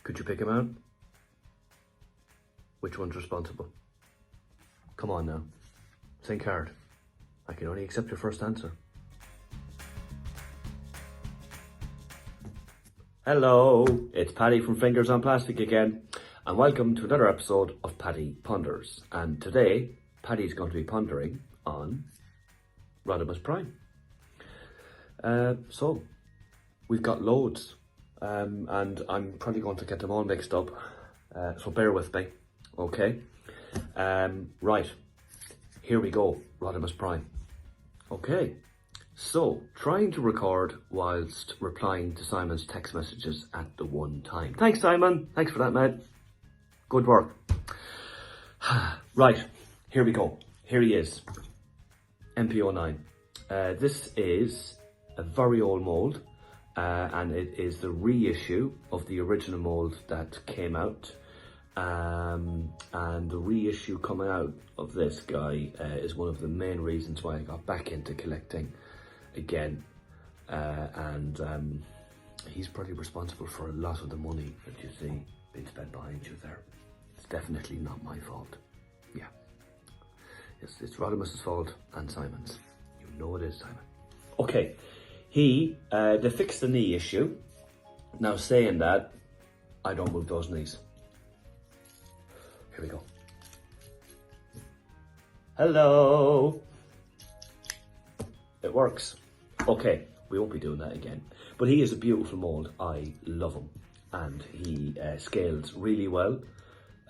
Could you pick him out? Which one's responsible? Come on now. Think hard. I can only accept your first answer. Hello, it's Paddy from Fingers on Plastic again, and welcome to another episode of Paddy Ponders. And today, Paddy's going to be pondering on Rodimus Prime. So, we've got loads, and I'm probably going to get them all mixed up, so bear with me, okay? Right, here we go, Rodimus Prime. Okay, so trying to record whilst replying to Simon's text messages at the one time. Thanks, Simon, thanks for that, mate. Good work. Right, here we go, here he is, MP09. This is a very old mould, and it is the reissue of the original mould that came out. And the reissue coming out of this guy is one of the main reasons why I got back into collecting again. And he's probably responsible for a lot of the money that you see being spent behind you there. It's definitely not my fault. Yeah. It's Rodimus's fault and Simon's. You know it is, Simon. Okay, they fixed the knee issue. Now saying that, I don't move those knees. Here we go. Hello. It works. Okay, we won't be doing that again. But he is a beautiful mould. I love him. And he scales really well.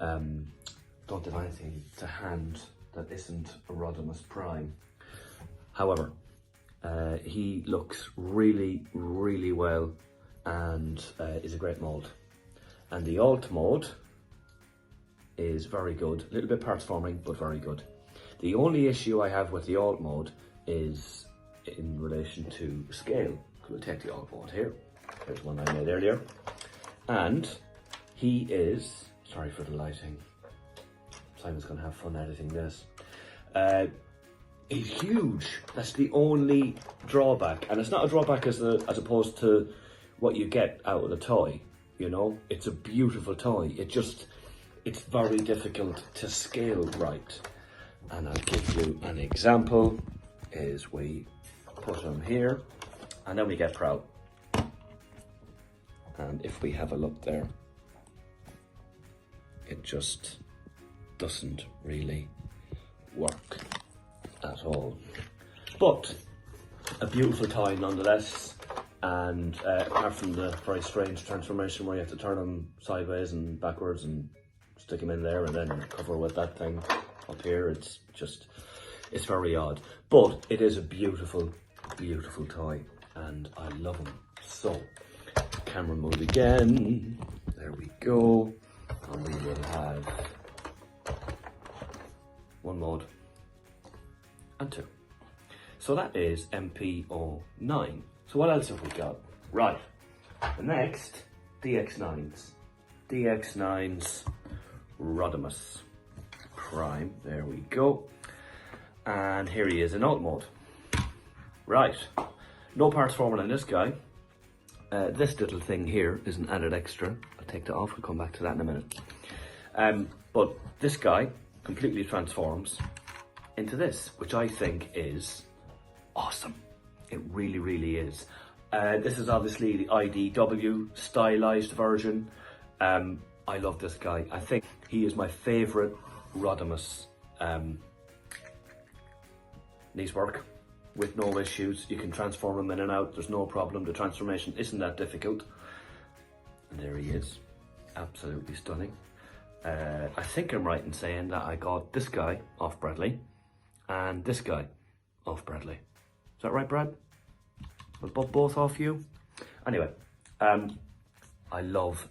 Don't have anything to hand that isn't a Rodimus Prime. However, he looks really, really well and is a great mould. And the alt mode is very good. A little bit parts forming, but very good. The only issue I have with the alt mode is in relation to scale. We'll take the alt mode here. Here's one I made earlier. And he is, sorry for the lighting. Simon's gonna have fun editing this. He's huge. That's the only drawback. And it's not a drawback as opposed to what you get out of the toy, you know? It's a beautiful toy. It's very difficult to scale right. And I'll give you an example, is we put him here, and then we get proud. And if we have a look there, it just doesn't really work at all. But a beautiful toy nonetheless. And apart from the very strange transformation where you have to turn him sideways and backwards and stick him in there and then cover with that thing up here, it's very odd. But it is a beautiful, beautiful toy and I love him. So, camera mode again, there we go. And we will have one mode and two. So that is MP09. So what else have we got? Right, the next, DX9s. DX9's Rodimus Prime, there we go. And here he is in alt mode. Right, no parts forming in this guy. This little thing here is an added extra. I'll take that off, we'll come back to that in a minute. But this guy completely transforms into this, which I think is awesome. It really, really is. This is obviously the IDW stylized version. I love this guy. I think he is my favorite Rodimus. Needs work with no issues. You can transform him in and out. There's no problem. The transformation isn't that difficult. And there he is. Absolutely stunning. I think I'm right in saying that I got this guy off Bradley and this guy off Bradley. Is that right, Brad? Was both off you? Anyway, I love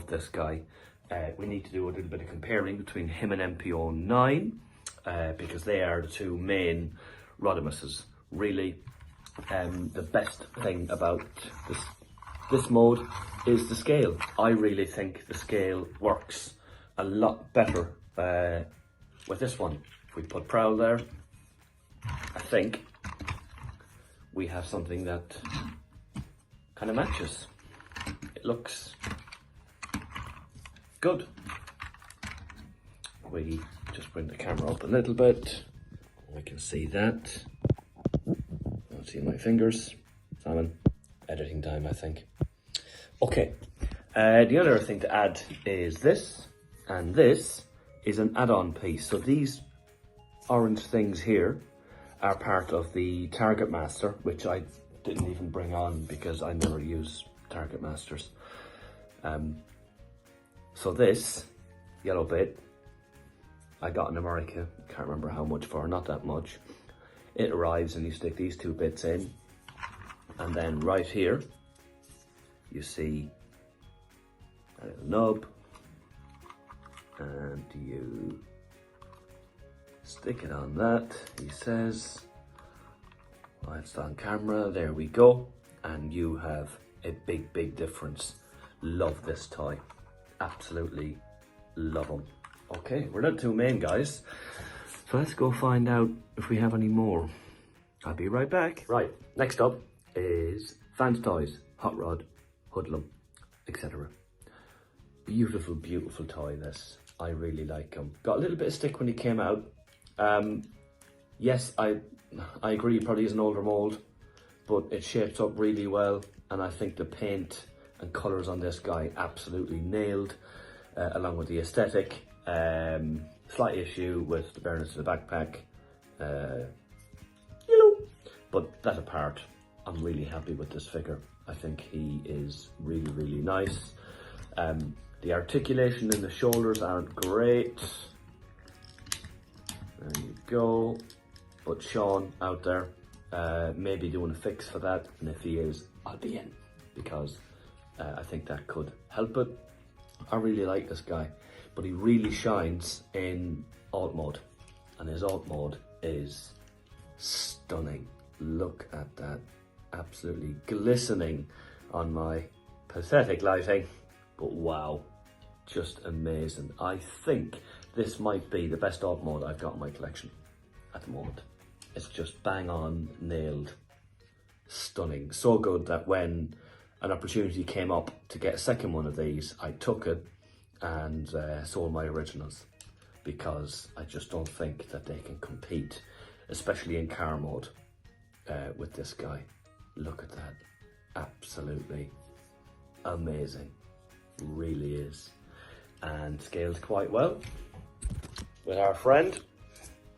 this guy. We need to do a little bit of comparing between him and MP09 because they are the two main Rodimuses. Really, the best thing about this mode is the scale. I really think the scale works a lot better with this one. If we put Prowl there, I think we have something that kind of matches. It looks Good. We just bring the camera up a little bit. We can see that. Don't see my fingers. Simon, editing time, I think. Okay, the other thing to add is this, and this is an add-on piece. So these orange things here are part of the Target Master, which I didn't even bring on because I never use Target Masters. So this yellow bit I got in America, can't remember how much for, not that much. It arrives and you stick these two bits in, and then right here you see a little nub, and you stick it on that, he says. It's on camera, there we go, and you have a big difference. Love this toy, absolutely love them. Okay, we're not too main, guys, so let's go find out if we have any more. I'll be right back. Right, next up is FansToys Hotrod, Hoodlum, etc. Beautiful toy, this. I really like him. Got a little bit of stick when he came out. Yes, I agree, he probably is an older mold, but it shapes up really well, and I think the paint and colours on this guy absolutely nailed, along with the aesthetic. Slight issue with the bareness of the backpack, but that apart, I'm really happy with this figure. I think he is really nice. The articulation in the shoulders aren't great. There you go. But Sean out there may be doing a fix for that, and if he is, I'll be in, because I think that could help it. I really like this guy, but he really shines in alt mode, and his alt mode is stunning. Look at that, absolutely glistening on my pathetic lighting, but wow, just amazing. I think this might be the best alt mode I've got in my collection at the moment. It's just bang on, nailed, stunning. So good that when an opportunity came up to get a second one of these, I took it and sold my originals, because I just don't think that they can compete, especially in car mode, with this guy. Look at that, absolutely amazing, really is, and scales quite well with our friend.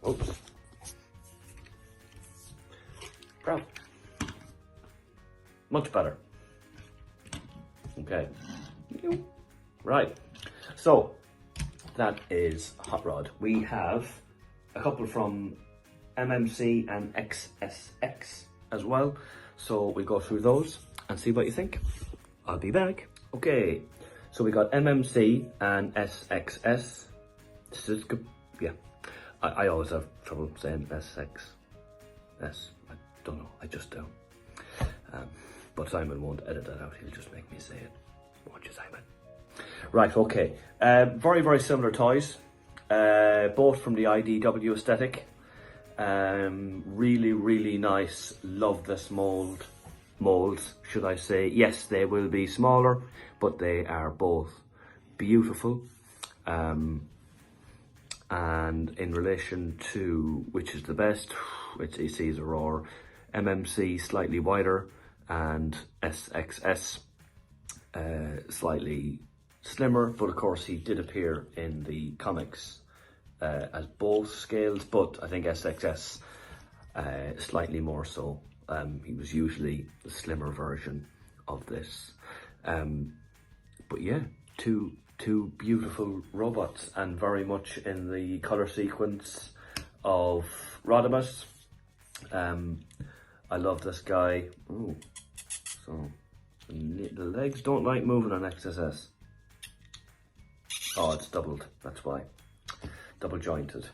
Oops. Proud. Much better. Okay. Right. So that is Hotrod. We have a couple from MMC and SXS as well. So we go through those and see what you think. I'll be back. Okay. So we got MMC and SXS. This is good. Yeah. I always have trouble saying SXS. I don't know, I just do. But Simon won't edit that out, he'll just make me say it. Watch you, Simon. Right, okay. Very similar toys. Both from the IDW aesthetic. Really nice. Love this molds, should I say. Yes, they will be smaller, but they are both beautiful. And in relation to which is the best, it's Caesar or MMC slightly wider, and SXS slightly slimmer, but of course he did appear in the comics as both scales, but I think SXS slightly more so. He was usually the slimmer version of this. But yeah, two beautiful robots, and very much in the color sequence of Rodimus. I love this guy. Ooh, so the legs don't like moving on XSS. Oh, it's doubled, that's why. Double jointed.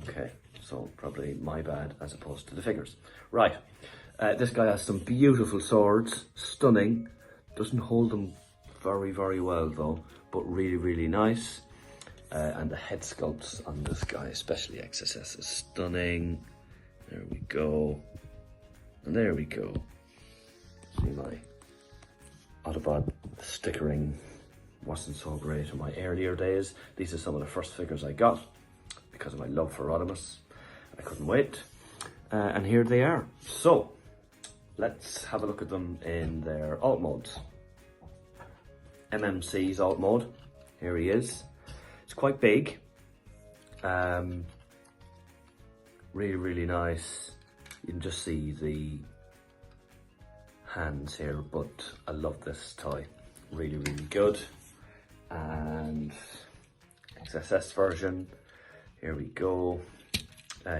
Okay, so probably my bad as opposed to the figures. Right, this guy has some beautiful swords, stunning. Doesn't hold them very well though, but really nice. And the head sculpts on this guy, especially XSS, is stunning. There we go. And there we go. See my Autobot stickering wasn't so great in my earlier days. These are some of the first figures I got because of my love for Rodimus. I couldn't wait. And here they are. So, let's have a look at them in their alt modes. MMC's alt mode. Here he is. It's quite big. Really, really nice. You can just see the hands here, but I love this toy. Really, really good. And SXS version. Here we go.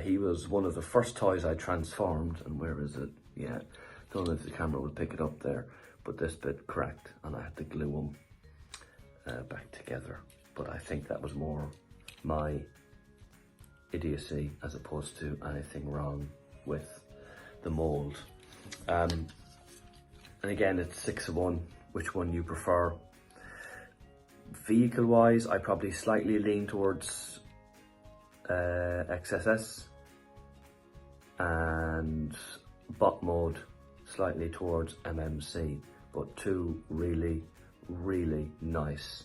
He was one of the first toys I transformed, and where is it? Yeah, don't know if the camera will pick it up there, but this bit cracked and I had to glue them back together. But I think that was more my idiocy as opposed to anything wrong with the mold. And again, it's 6 of 1, which one you prefer. Vehicle wise, I probably slightly lean towards XSS, and bot mode slightly towards MMC, but two really, really nice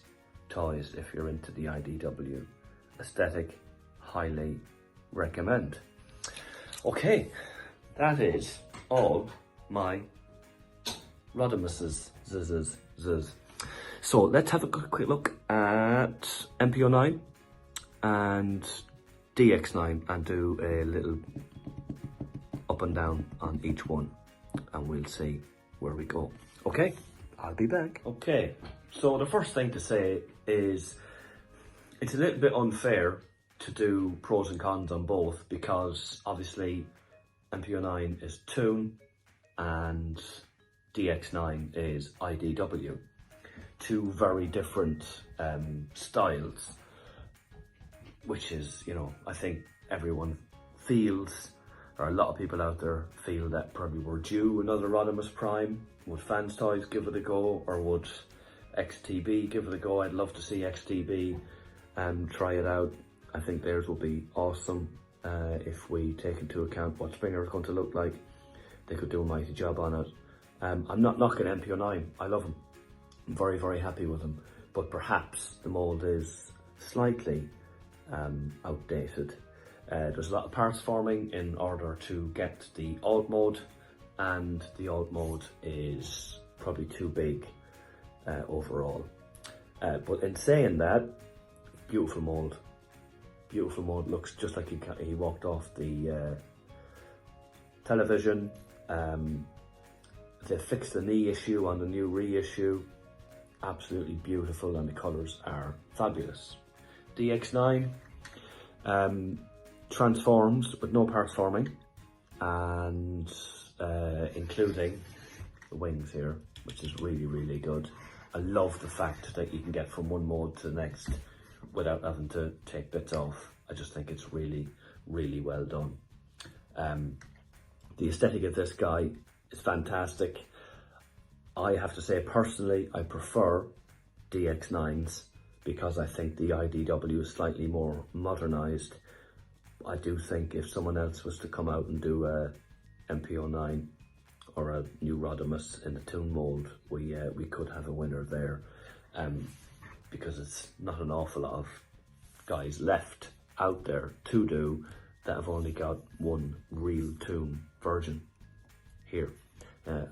toys if you're into the IDW aesthetic. Highly recommend. Okay, that is all my Rodimuses. So let's have a quick look at MP09 and DX9 and do a little up and down on each one, and we'll see where we go. Okay, I'll be back. Okay, so the first thing to say is it's a little bit unfair to do pros and cons on both, because obviously MP09 is Toon and DX9 is IDW. Two very different styles, which is, you know, I think everyone feels, or a lot of people out there feel that probably we're due another Rodimus Prime. Would FansToys give it a go, or would XTB give it a go? I'd love to see XTB try it out. I think theirs will be awesome if we take into account what Springer is going to look like. They could do a mighty job on it. I'm not knocking MP09, I love them. I'm very, very happy with them, but perhaps the mold is slightly outdated. There's a lot of parts forming in order to get the alt mode, and the alt mode is probably too big overall. But in saying that, beautiful mold. Beautiful mold, looks just like he walked off the television. They fixed the knee issue on the new reissue. Absolutely beautiful, and the colours are fabulous. DX9 transforms with no parts forming, and including the wings here, which is really, really good. I love the fact that you can get from one mode to the next without having to take bits off. I just think it's really, really well done. The aesthetic of this guy is fantastic. I have to say, personally, I prefer DX9s because I think the IDW is slightly more modernised. I do think if someone else was to come out and do a MP09 or a new Rodimus in the Toon mould, we could have a winner there, because it's not an awful lot of guys left out there to do that have only got one real Toon version here.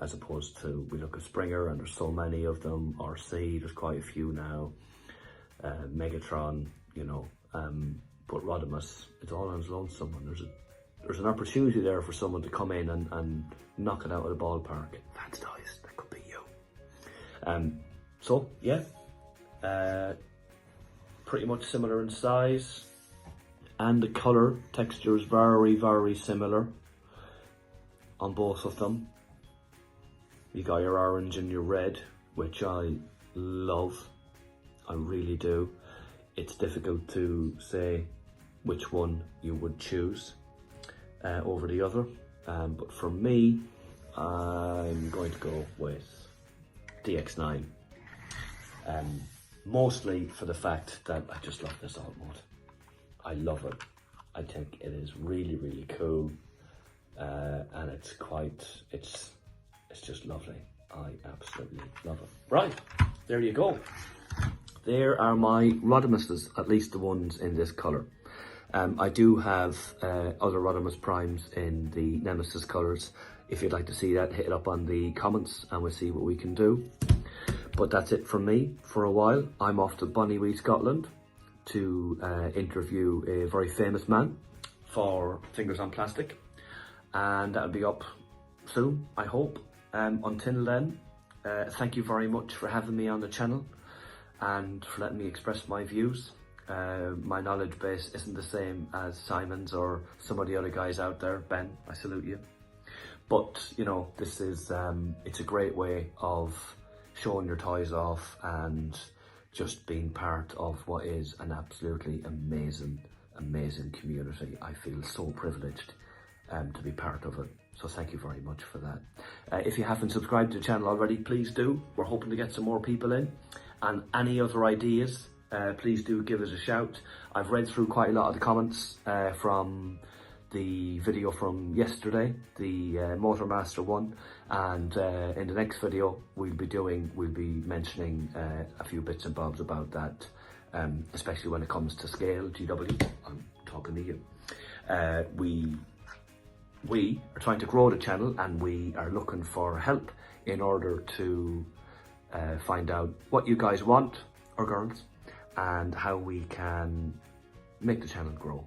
As opposed to, we look at Springer and there's so many of them, RC, there's quite a few now, Megatron, you know, but Rodimus, it's all on its lonesome, and there's an opportunity there for someone to come in and knock it out of the ballpark. FansToys, that could be you. So yeah, pretty much similar in size, and the colour texture is very, very similar on both of them. You got your orange and your red, which I love. I really do. It's difficult to say which one you would choose over the other. But for me, I'm going to go with DX9. Mostly for the fact that I just love this alt mode. I love it. I think it is really, really cool. And it's just lovely. I absolutely love it. Right, there you go. There are my Rodimuses, at least the ones in this colour. I do have other Rodimus Primes in the Nemesis colours. If you'd like to see that, hit it up on the comments and we'll see what we can do. But that's it from me for a while. I'm off to Bonnywee, Scotland to interview a very famous man for Fingers on Plastic. And that'll be up soon, I hope. Until then, thank you very much for having me on the channel and for letting me express my views. My knowledge base isn't the same as Simon's or some of the other guys out there. Ben, I salute you. But, you know, this is, it's a great way of showing your toys off and just being part of what is an absolutely amazing community. I feel so privileged to be part of it. So thank you very much for that. If you haven't subscribed to the channel already, please do. We're hoping to get some more people in. And any other ideas, please do give us a shout. I've read through quite a lot of the comments from the video from yesterday, the Motormaster one, and in the next video we'll be mentioning a few bits and bobs about that, especially when it comes to scale. GW, I'm talking to you. We are trying to grow the channel and we are looking for help in order to find out what you guys want, or girls, and how we can make the channel grow.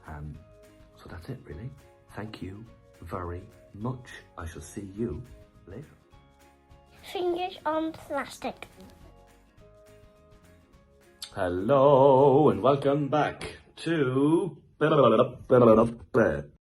So that's it really. Thank you very much. I shall see you later. Fingers on Plastic. Hello and welcome back to